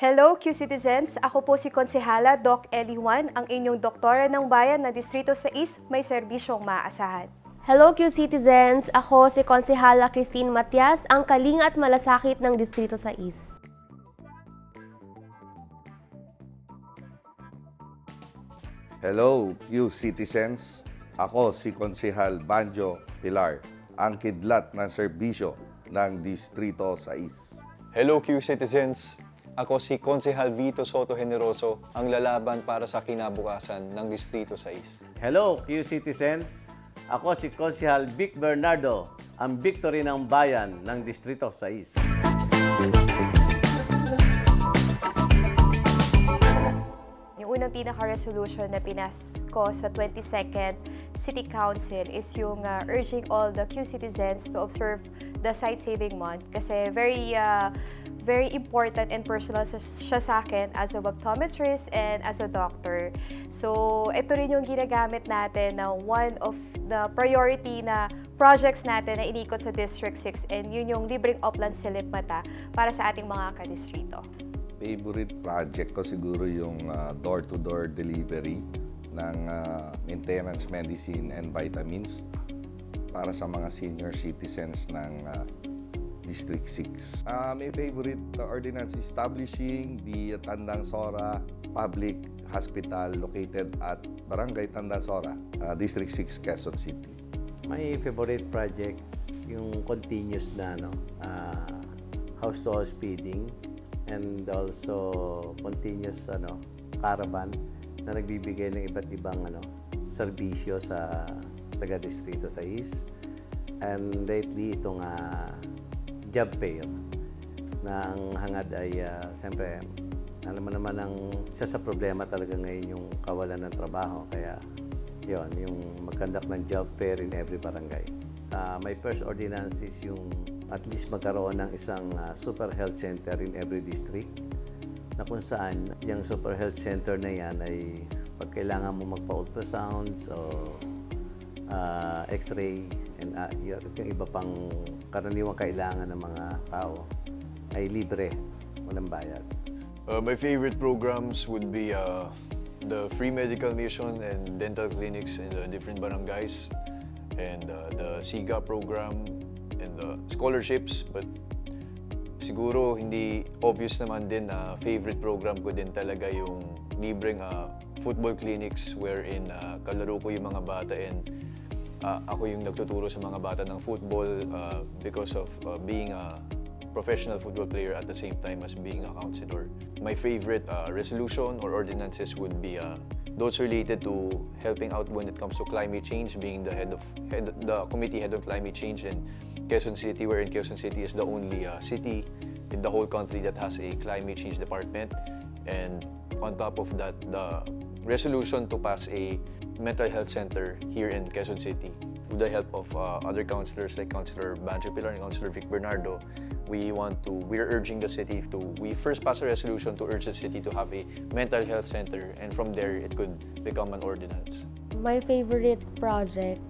Hello, Q-Citizens! Ako po si Konsehala Doc Ellie Juan, ang inyong doktora ng bayan na Distrito 6, may serbisyong maaasahan. Hello, Q-Citizens! Ako si Konsehala Christine Matias, ang kalinga at malasakit ng Distrito 6. Hello, Q-Citizens! Ako si Konsehal Banjo Pilar, ang kidlat ng serbisyo ng Distrito 6. Hello, Q-Citizens! Ako si Konsehal Vito Soto Generoso, ang lalaban para sa kinabukasan ng Distrito 6. Hello, Q-Citizens! Ako si Konsehal Vic Bernardo, ang victory ng bayan ng Distrito 6. Yung unang pinaka-resolution na pinas ko sa 22nd City Council is yung urging all the Q-Citizens to observe the Sight Saving Month kasi very important and personal siya sa akin as a optometrist and as a doctor. So, ito rin yung ginagamit natin na one of the priority na projects natin na inikot sa District 6 and yun yung libreng Oplan Silip Mata para sa ating mga kadistrito. Favorite project ko siguro yung door-to-door delivery ng maintenance medicine and vitamins para sa mga senior citizens ng District 6. My favorite ordinance establishing the Tandang Sora Public Hospital located at Barangay Tandang Sora, District 6, Quezon City. My favorite projects yung continuous na house-to-house feeding and also continuous caravan na nagbibigay ng iba't ibang serbisyo sa taga-distrito 6. And lately itong job fair na ang hangad ay siyempre alam mo naman ang isa sa problema talaga ngayon yung kawalan ng trabaho, kaya yon yung mag-conduct ng job fair in every barangay. My first ordinance is yung at least magkaroon ng isang super health center in every district na kung saan yung super health center na yan ay pag kailangan mo magpa-ultrasounds o x-ray and yung iba pang karaniwang kailangan ng mga tao ay libre, walang bayad. My favorite programs would be the free medical mission and dental clinics in the different barangays and the SIGA program and the scholarships, but siguro hindi obvious naman din na favorite program ko din talaga yung libreng football clinics wherein kalaro ko yung mga bata and ako yung nagtuturo sa mga bata ng football because of being a professional football player at the same time as being a counselor. My favorite resolution or ordinances would be those related to helping out when it comes to climate change, being the committee head on climate change in Quezon City, wherein Quezon City is the only city in the whole country that has a climate change department. And on top of that, the resolution to pass a mental health center here in Quezon City with the help of other councilors like Councilor Banjo Pilar and Councilor Vic Bernardo. We're urging the city we first pass a resolution to urge the city to have a mental health center, and from there it could become an ordinance. My favorite project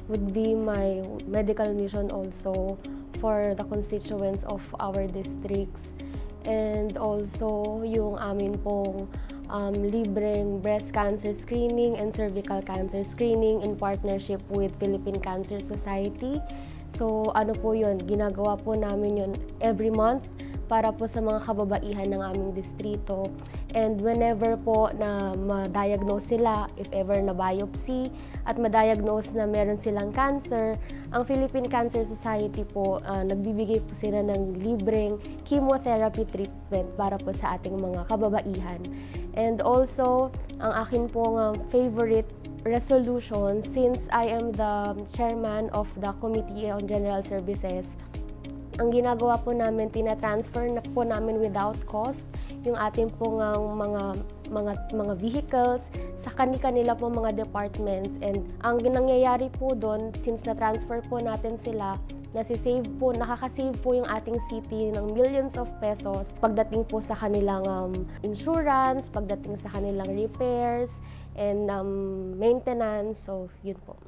would be my medical mission also for the constituents of our districts, and also yung amin pong libreng breast cancer screening and cervical cancer screening in partnership with Philippine Cancer Society. So ano po yun, ginagawa po namin yun every month para po sa mga kababaihan ng aming distrito. And whenever po na ma-diagnose sila, if ever na biopsy, at ma-diagnose na meron silang cancer, ang Philippine Cancer Society po, nagbibigay po sila ng libreng chemotherapy treatment para po sa ating mga kababaihan. And also, ang akin pong favorite resolution, since I am the chairman of the Committee on General Services, ang ginagawa po namin, tina-transfer na po namin without cost yung ating pong mga vehicles sa kanila po mga departments. And ang nangyayari po doon, since na-transfer po natin sila, nakaka-save po yung ating city ng millions of pesos pagdating po sa kanilang insurance, pagdating sa kanilang repairs, and maintenance. So, yun po.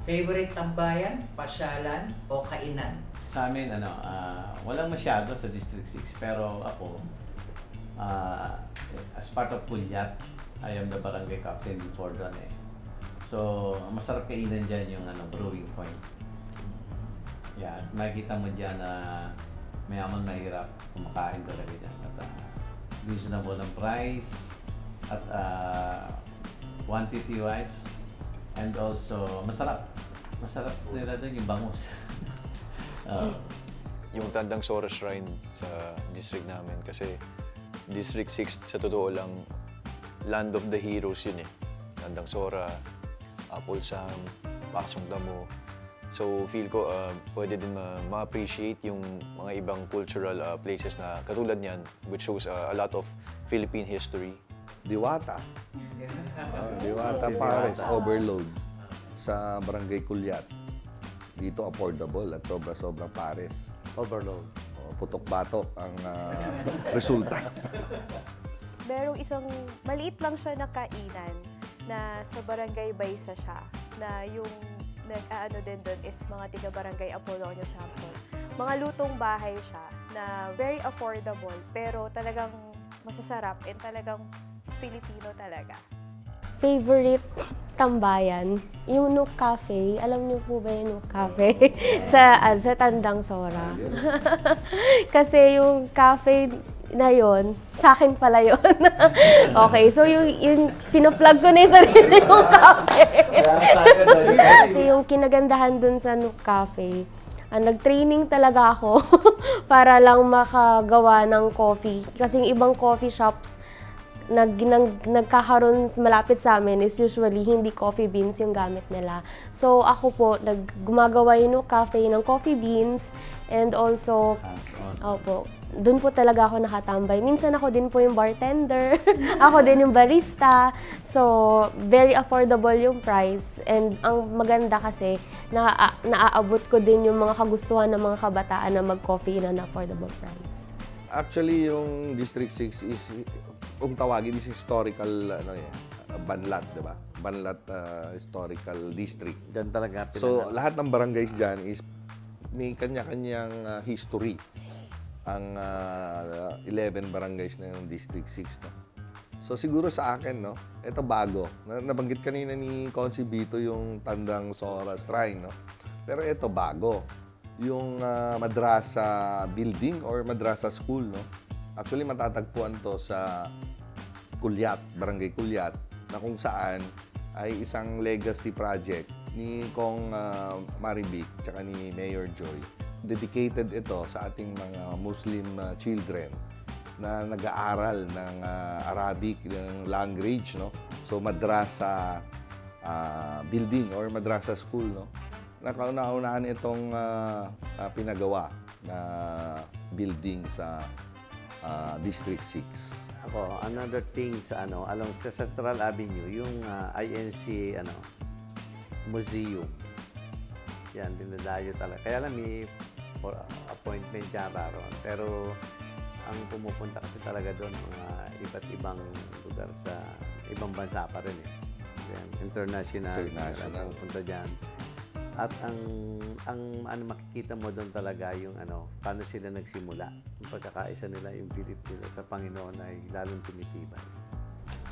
Favorite tambayan, pasyalan, o kainan? Sa amin, walang masyado sa District 6, pero ako, as part of Pulyat, I am the barangay captain before doon eh. So, masarap kainan dyan yung brewing point. Yeah, makikita mo dyan na mayamang mahirap kumakain talaga dyan. At reasonable ang price, at quantity wise, and also masarap. Masarap nila doon yung bangus. Yung Tandang Sora Shrine sa district namin kasi District 6 sa totoo lang land of the heroes yun eh. Tandang Sora, Apulsang, Pasong Damo. So feel ko pwede din ma-appreciate yung mga ibang cultural places na katulad niyan which shows a lot of Philippine history. Diwata. Diwata Pares, overload sa Barangay Kulyat. Dito affordable at sobra-sobrang pares. Overload. Putok-batok ang resulta. Merong isang maliit lang siya na kainan na sa Barangay Baysa siya, na yung nag-aano din doon is mga tiga-Barangay Apolonio Samson. Mga lutong bahay siya na very affordable pero talagang masasarap and talagang Filipino talaga. Favorite tambayan, yung Nook Cafe. Alam niyo po ba yung Nook Cafe? sa Tandang Sora. Kasi yung cafe na yon, sa akin pala yon. Okay, so yung pinaplug ko na yung sarili kong cafe. Kasi yung kinagandahan dun sa Nook Cafe, nag-training talaga ako para lang makagawa ng coffee. Kasi yung ibang coffee shops, nagkakaroon malapit sa amin is usually hindi coffee beans yung gamit nila. So ako po, gumagawa yun ng cafe ng coffee beans and also, opo, doon po talaga ako nakatambay. Minsan ako din po yung bartender, ako din yung barista. So, very affordable yung price. And ang maganda kasi, naaabot ko din yung mga kagustuhan ng mga kabataan na mag-coffee na affordable price. Actually, yung District 6 is, kung tawagin, is historical Banlat, di ba? Banlat Historical District. Diyan talaga. So, lahat ng barangays dyan is may kanya-kanyang history. Ang 11 barangays na yung District 6. No? So, siguro sa akin, no, ito bago. Nabanggit kanina ni Consi Bito yung Tandang Sora Shrine. No? Pero ito bago. Yung madrasa building or madrasa school. No? Actually, matatagpuan to sa Kulyat, Barangay Kulyat, na kung saan ay isang legacy project ni Kong Marivic tsaka ni Mayor Joy. Dedicated ito sa ating mga Muslim children na nag-aaral ng Arabic ng language, no? So madrasa building or madrasa school, no? Nakauna-unaan itong pinagawa na building sa District 6. Ako, another thing sa along sa Central Avenue, yung INC museum. Yan, dinadayo talaga. Kaya lang may appointment yata ron. Pero ang pumupunta kasi talaga doon mga iba't ibang lugar sa ibang bansa pa rin eh. Yan, international. Pumupunta dyan. At ang makikita mo doon talaga yung paano sila nagsimula. Yung pagkakaisa nila, yung belief nila sa Panginoon ay lalong tumitibay.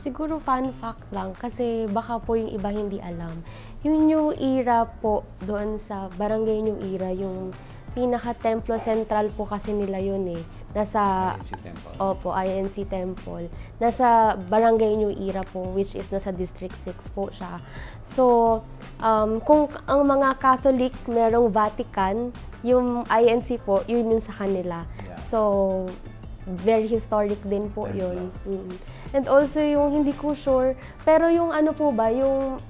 Siguro fun fact lang kasi baka po yung iba hindi alam. Yung New Era po doon sa Barangay New Era, yung pinaka-templo central po kasi nila yun eh. Nasa INC Temple. Opo, INC Temple. Nasa Barangay New Era po, which is nasa District 6 po siya. So, kung ang mga Catholic merong Vatican, yung INC po, yun yung sa kanila. Yeah. So, very historic din po yun. And also yung hindi ko sure, pero yung po ba, yung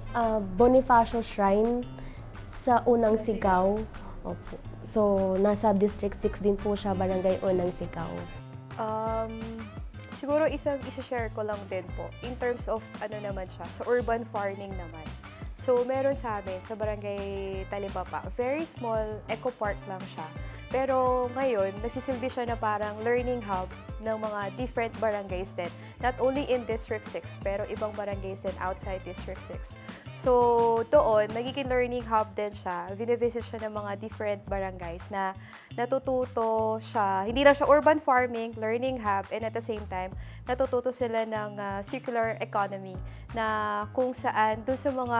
Bonifacio Shrine sa Unang Sigaw. Opo. So, nasa District 6 din po siya, Barangay Unang Sigaw. Siguro isa-share ko lang din po in terms of naman siya, sa urban farming naman. So, meron sa amin, sa Barangay Talibapa, very small eco park lang siya. Pero ngayon, nagsisilbi siya na parang learning hub ng mga different barangays din. Not only in District 6, pero ibang barangays din outside District 6. So, doon, nagiging learning hub din siya. Binivisit siya ng mga different barangays na natututo siya. Hindi lang siya urban farming, learning hub, and at the same time, natututo sila ng circular economy na kung saan doon sa mga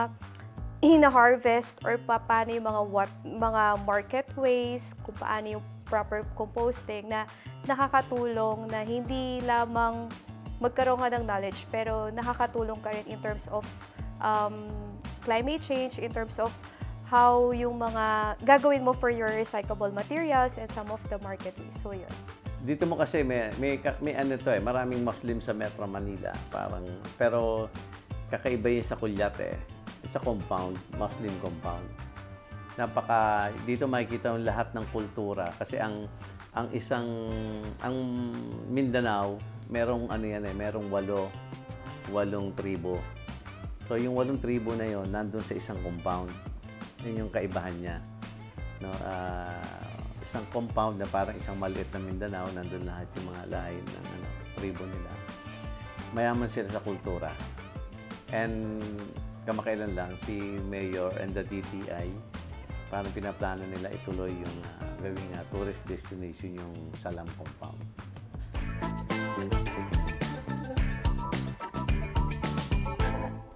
hina-harvest or paano yung mga market ways, kung paano yung proper composting na nakakatulong na hindi lamang magkaroon ka ng knowledge, pero nakakatulong ka rin in terms of climate change, in terms of how yung mga gagawin mo for your recyclable materials and some of the market ways. So, yun. Dito mo kasi may ano to maraming Muslim sa Metro Manila, parang, pero kakaiba yun sa Kulyat sa compound, Muslim compound. Dito makikita yung lahat ng kultura kasi ang Mindanao, merong merong 8 tribo. So yung 8 tribo na yon nandun sa isang compound. Yun yung kaibahan niya. No, isang compound na parang isang maliit na Mindanao, nandun lahat yung mga lahi ng tribo nila. Mayaman sila sa kultura. And kamakailan lang, si Mayor and the DTI, parang pinaplano nila ituloy yung gawing tourist destination yung Salam Compound.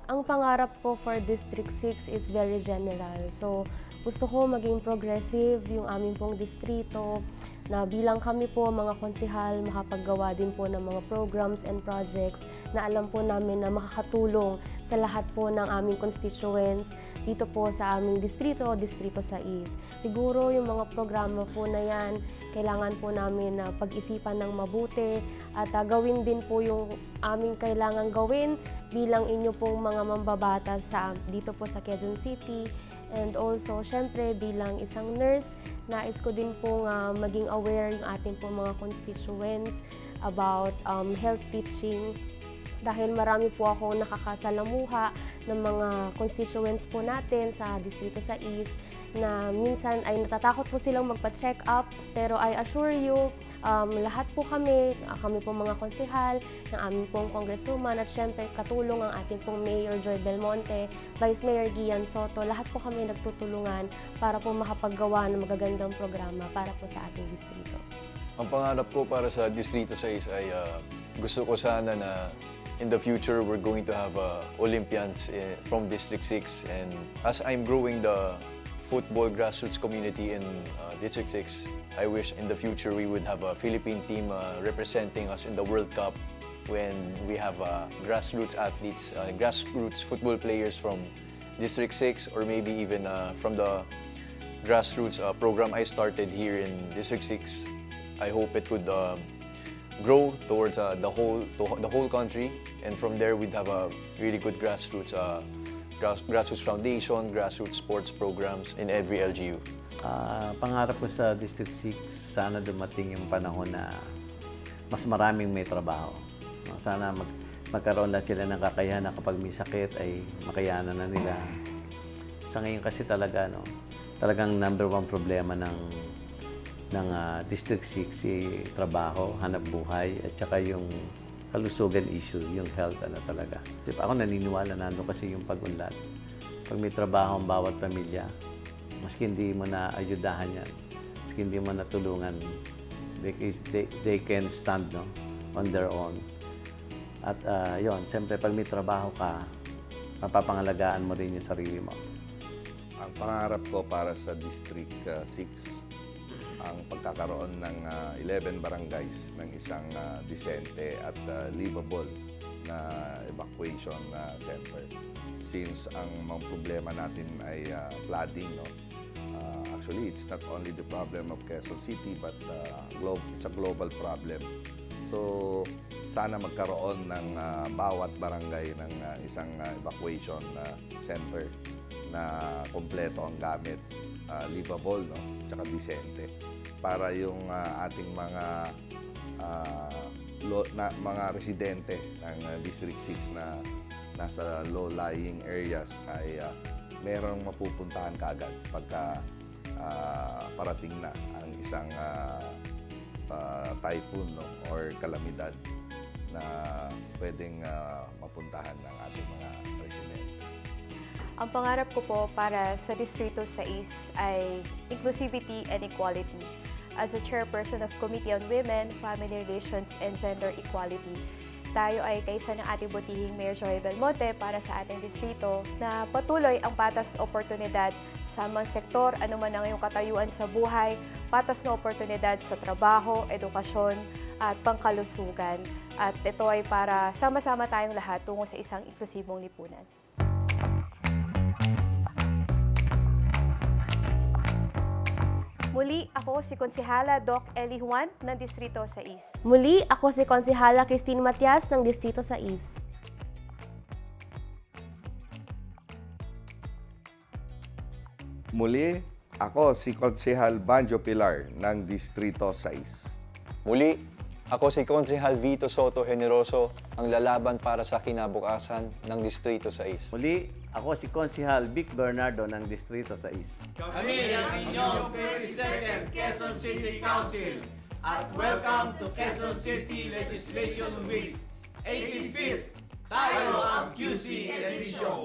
Ang pangarap ko for District 6 is very general. So, gusto ko maging progressive yung aming pong distrito, na bilang kami po mga konsehal, makapaggawa din po ng mga programs and projects na alam po namin na makakatulong sa lahat po ng aming constituents dito po sa aming distrito, Distrito 6. Siguro yung mga programa po na yan, kailangan po namin na pag-isipan ng mabuti at gawin din po yung aming kailangan gawin bilang inyo pong mga mambabatas dito po sa Quezon City. And also, syempre, bilang isang nurse, nais ko din pong maging aware yung ating pong mga constituents about health teaching. Dahil marami po ako nakakasalamuha ng mga constituents po natin sa Distrito 6 na minsan ay natatakot po silang magpa-check up. Pero I assure you, lahat po kami po mga konsehal, ng aming pong congresswoman at syempre katulong ang ating pong Mayor Joy Belmonte, Vice Mayor Gian Soto, lahat po kami nagtutulungan para po makapaggawa ng magagandang programa para po sa ating distrito. Ang pangarap ko para sa Distrito 6 ay gusto ko sana na in the future we're going to have Olympians from District 6, and as I'm growing the football grassroots community in District 6, I wish in the future we would have a Philippine team representing us in the World Cup when we have grassroots athletes, grassroots football players from District 6, or maybe even from the grassroots program I started here in District 6. I hope it could grow towards the whole country, and from there we'd have a really good grassroots foundation, grassroots sports programs in every LGU. Pangarap ko sa District 6, sana dumating yung panahon na mas maraming may trabaho. Sana magkaroon lahat sila ng kakayahan na kapag may sakit ay makayanan na nila. Sa ngayon kasi talagang number 1 problema ng District 6 trabaho, hanap buhay, at saka yung kalusugan issue, yung health talaga. Ako naniniwala nando kasi yung pag-unlad. Pag may trabaho ang bawat pamilya, maski hindi mo na ayudahan yan, maski hindi mo na tulungan, they can stand on their own. At yon, siyempre pag may trabaho ka, mapapangalagaan mo rin yung sarili mo. Ang pangarap ko para sa District 6, ang pagkakaroon ng 11 barangays ng isang decente at livable na evacuation center. Since ang mga problema natin ay flooding, actually it's not only the problem of Quezon City but it's a global problem. So sana magkaroon ng bawat barangay ng isang evacuation center na kompleto ang gamit, livable, tsaka decente, para yung ating mga residente ng District 6 na nasa low-lying areas ay merong mapupuntahan kaagad pagka parating na ang isang typhoon, no, or kalamidad na pwedeng mapuntahan ng ating mga residente. Ang pangarap ko po para sa Distrito 6 ay inclusivity and equality. As a chairperson of Committee on Women, Family Relations, and Gender Equality, tayo ay kaisa ng ating butihing Mayor Joy Belmonte para sa ating distrito na patuloy ang patas na oportunidad sa mga sektor, anuman ang iyong katayuan sa buhay, patas na oportunidad sa trabaho, edukasyon, at pangkalusugan. At ito ay para sama-sama tayong lahat tungo sa isang inklusibong lipunan. Muli, ako si Konsehala Doc Eli Juan ng Distrito 6. Muli, ako si Konsehala Christine Matias ng Distrito 6. Muli, ako si Konsehal Banjo Pilar ng Distrito 6. Muli, ako si Konsehal Vito Soto Generoso, ang lalaban para sa kinabukasan ng Distrito 6. Muli, ako si Konsehal Vic Bernardo ng Distrito 6. Kami ang inyong 32nd Quezon City Council at welcome to Quezon City Legislation Week 85th. Tayo ang QC Edition!